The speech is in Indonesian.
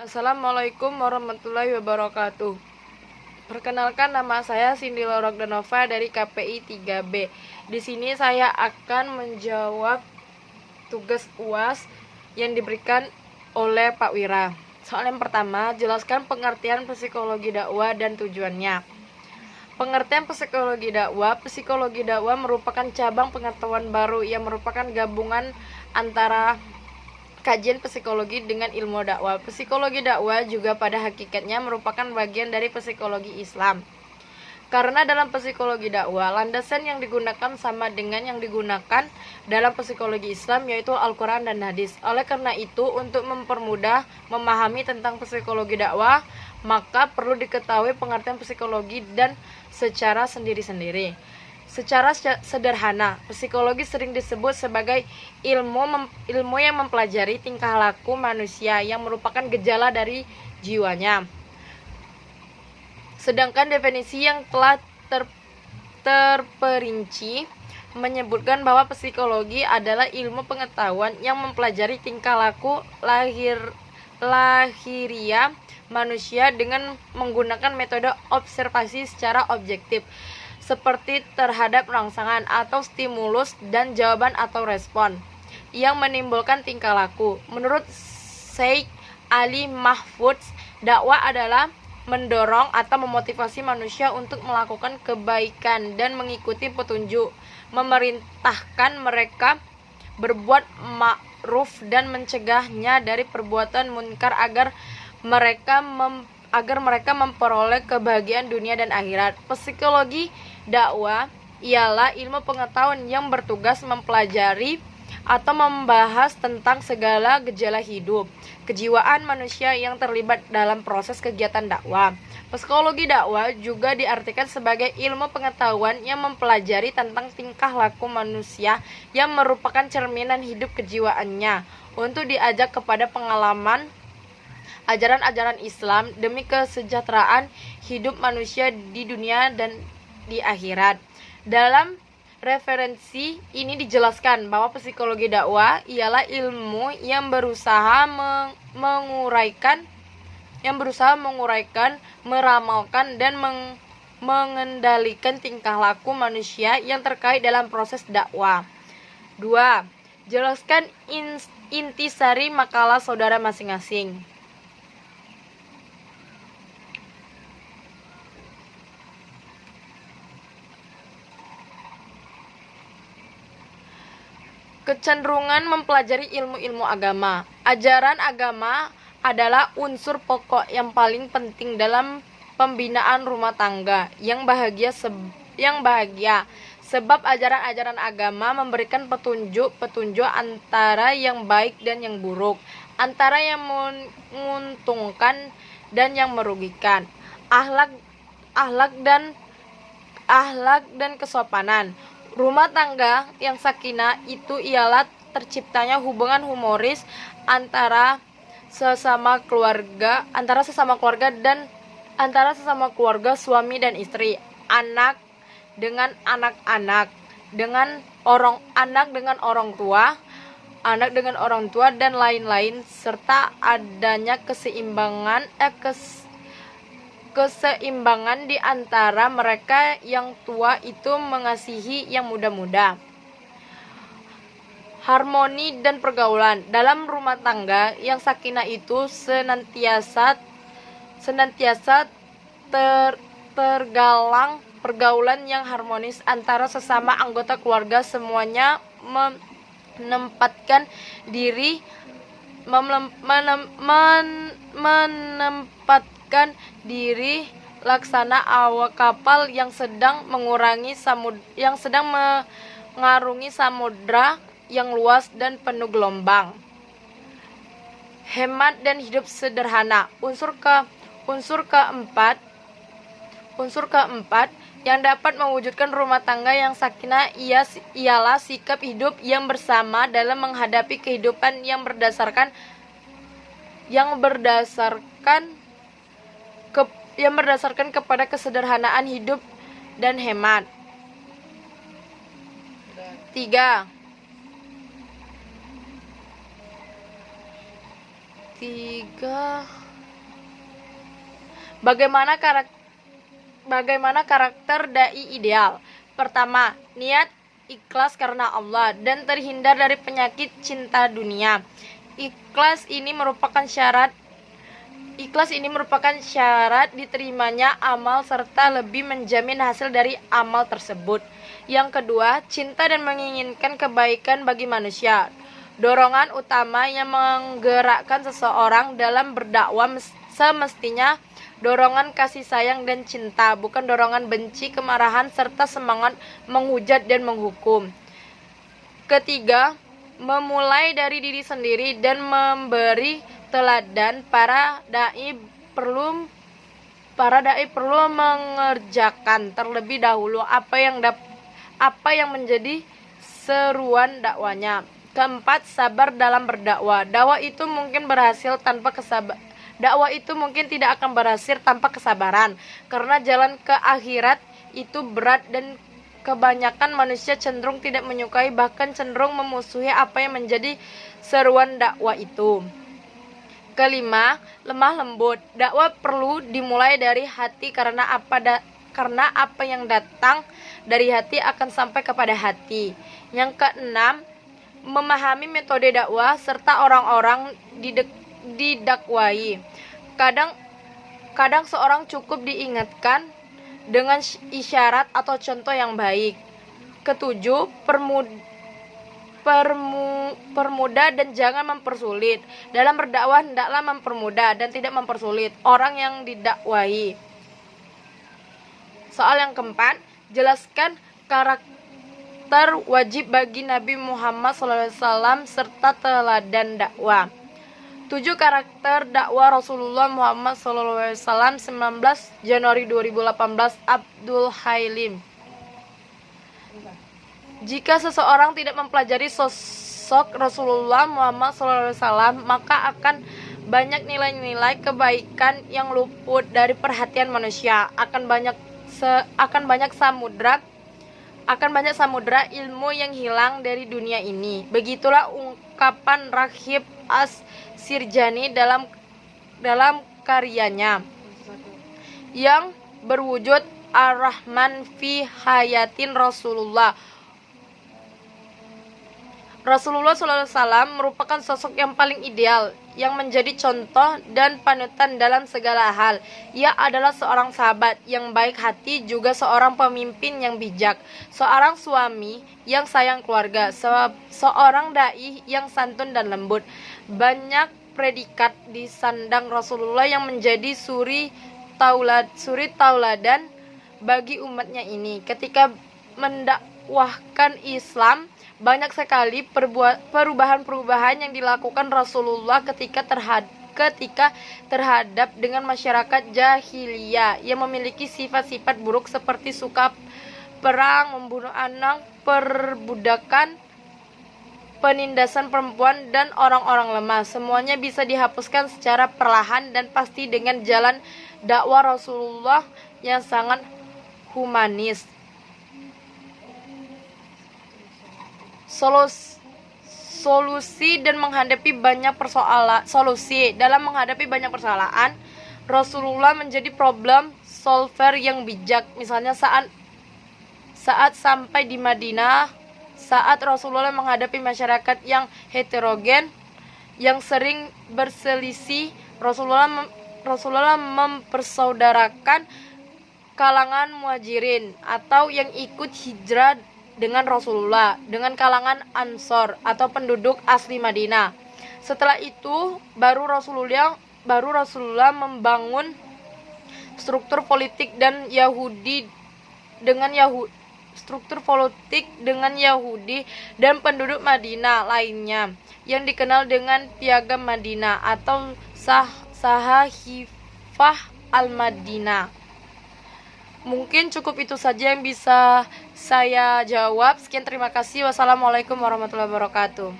Assalamualaikum warahmatullahi wabarakatuh. Perkenalkan, nama saya Cindy Laura Danova dari KPI 3B. Di sini saya akan menjawab tugas UAS yang diberikan oleh Pak Wira. Soal yang pertama, jelaskan pengertian psikologi dakwah dan tujuannya. Pengertian psikologi dakwah merupakan cabang pengetahuan baru yang merupakan gabungan antara kajian psikologi dengan ilmu dakwah. Psikologi dakwah juga pada hakikatnya merupakan bagian dari psikologi Islam. Karena dalam psikologi dakwah, landasan yang digunakan sama dengan yang digunakan dalam psikologi Islam, yaitu Al-Quran dan Hadis. Oleh karena itu, untuk mempermudah memahami tentang psikologi dakwah, maka perlu diketahui pengertian psikologi dan secara sendiri-sendiri. Secara sederhana, psikologi sering disebut sebagai ilmu yang mempelajari tingkah laku manusia yang merupakan gejala dari jiwanya. Sedangkan definisi yang telah terperinci menyebutkan bahwa psikologi adalah ilmu pengetahuan yang mempelajari tingkah laku lahiriah manusia dengan menggunakan metode observasi secara objektif, seperti terhadap rangsangan atau stimulus dan jawaban atau respon yang menimbulkan tingkah laku. Menurut Syekh Ali Mahfudz, dakwah adalah mendorong atau memotivasi manusia untuk melakukan kebaikan dan mengikuti petunjuk, memerintahkan mereka berbuat ma'ruf dan mencegahnya dari perbuatan munkar agar mereka memperoleh kebahagiaan dunia dan akhirat. Psikologi dakwah ialah ilmu pengetahuan yang bertugas mempelajari atau membahas tentang segala gejala hidup, kejiwaan manusia yang terlibat dalam proses kegiatan dakwah. Psikologi dakwah juga diartikan sebagai ilmu pengetahuan yang mempelajari tentang tingkah laku manusia yang merupakan cerminan hidup kejiwaannya untuk diajak kepada pengalaman ajaran-ajaran Islam demi kesejahteraan hidup manusia di dunia dan di akhirat. Dalam referensi ini dijelaskan bahwa psikologi dakwah ialah ilmu yang berusaha menguraikan, meramalkan dan mengendalikan tingkah laku manusia yang terkait dalam proses dakwah. 2. Jelaskan intisari makalah saudara masing-masing. Kecenderungan mempelajari ilmu-ilmu agama. Ajaran agama adalah unsur pokok yang paling penting dalam pembinaan rumah tangga yang bahagia, sebab ajaran-ajaran agama memberikan petunjuk antara yang baik dan yang buruk, antara yang menguntungkan dan yang merugikan, akhlak dan kesopanan. Rumah tangga yang sakinah itu ialah terciptanya hubungan humoris antara sesama keluarga suami dan istri, anak dengan anak-anak, anak dengan orang tua dan lain-lain, serta adanya keseimbangan di antara mereka yang tua itu mengasihi yang muda-muda. Harmoni dan pergaulan. Dalam rumah tangga yang sakinah itu senantiasa tergalang pergaulan yang harmonis antara sesama anggota keluarga. Semuanya menempatkan diri laksana awak kapal yang sedang mengarungi samudra yang luas dan penuh gelombang. Hemat dan hidup sederhana. Unsur keempat yang dapat mewujudkan rumah tangga yang sakinah ialah sikap hidup yang bersama dalam menghadapi kehidupan yang berdasarkan kepada kesederhanaan hidup dan hemat. 3. Bagaimana karakter dai ideal? Pertama, niat ikhlas karena Allah dan terhindar dari penyakit cinta dunia. Ikhlas ini merupakan syarat diterimanya amal serta lebih menjamin hasil dari amal tersebut. Yang kedua, cinta dan menginginkan kebaikan bagi manusia. Dorongan utama yang menggerakkan seseorang dalam berdakwah semestinya dorongan kasih sayang dan cinta, bukan dorongan benci, kemarahan, serta semangat menghujat dan menghukum. Ketiga, memulai dari diri sendiri dan memberi teladan. Para dai perlu mengerjakan terlebih dahulu apa yang menjadi seruan dakwanya. Keempat, sabar dalam berdakwah. Dakwah itu mungkin tidak akan berhasil tanpa kesabaran, karena jalan ke akhirat itu berat dan kebanyakan manusia cenderung tidak menyukai, bahkan cenderung memusuhi apa yang menjadi seruan dakwah itu. Kelima, lemah lembut. Dakwah perlu dimulai dari hati karena apa yang datang dari hati akan sampai kepada hati. Yang keenam, memahami metode dakwah serta orang-orang didakwai. Kadang seorang cukup diingatkan dengan isyarat atau contoh yang baik. Ketujuh, permudah dan jangan mempersulit. Dalam berdakwah hendaklah mempermudah dan tidak mempersulit orang yang didakwai. Soal yang keempat, jelaskan karakter wajib bagi Nabi Muhammad SAW serta teladan dakwah. 7 karakter dakwah Rasulullah Muhammad SAW. 19 Januari 2018, Abdul Halim. Jika seseorang tidak mempelajari sosok Rasulullah Muhammad SAW, maka akan banyak nilai-nilai kebaikan yang luput dari perhatian manusia. Akan banyak samudra ilmu yang hilang dari dunia ini. Begitulah ungkapan Raghib As-Sirjani dalam karyanya yang berwujud Ar-Rahman fi Hayatin Rasulullah. Rasulullah SAW merupakan sosok yang paling ideal, yang menjadi contoh dan panutan dalam segala hal. Ia adalah seorang sahabat yang baik hati, juga seorang pemimpin yang bijak, seorang suami yang sayang keluarga, seorang dai yang santun dan lembut. Banyak predikat disandang Rasulullah yang menjadi suri tauladan bagi umatnya ini. Ketika mendakwahkan Islam, banyak sekali perubahan-perubahan yang dilakukan Rasulullah ketika terhadap dengan masyarakat jahiliyah yang memiliki sifat-sifat buruk seperti suka perang, membunuh anak, perbudakan, penindasan perempuan, dan orang-orang lemah. Semuanya bisa dihapuskan secara perlahan dan pasti dengan jalan dakwah Rasulullah yang sangat humanis. Solusi dalam menghadapi banyak persoalan, Rasulullah menjadi problem solver yang bijak. Misalnya saat sampai di Madinah, saat Rasulullah menghadapi masyarakat yang heterogen yang sering berselisih, Rasulullah mempersaudarakan kalangan muhajirin atau yang ikut hijrah dengan Rasulullah dengan kalangan Ansor atau penduduk asli Madinah. Setelah itu baru Rasulullah membangun struktur politik dengan Yahudi dan penduduk Madinah lainnya yang dikenal dengan Piagam Madinah atau Sahifah Al-Madinah. Mungkin cukup itu saja yang bisa saya jawab. Sekian, terima kasih. Wassalamualaikum warahmatullahi wabarakatuh.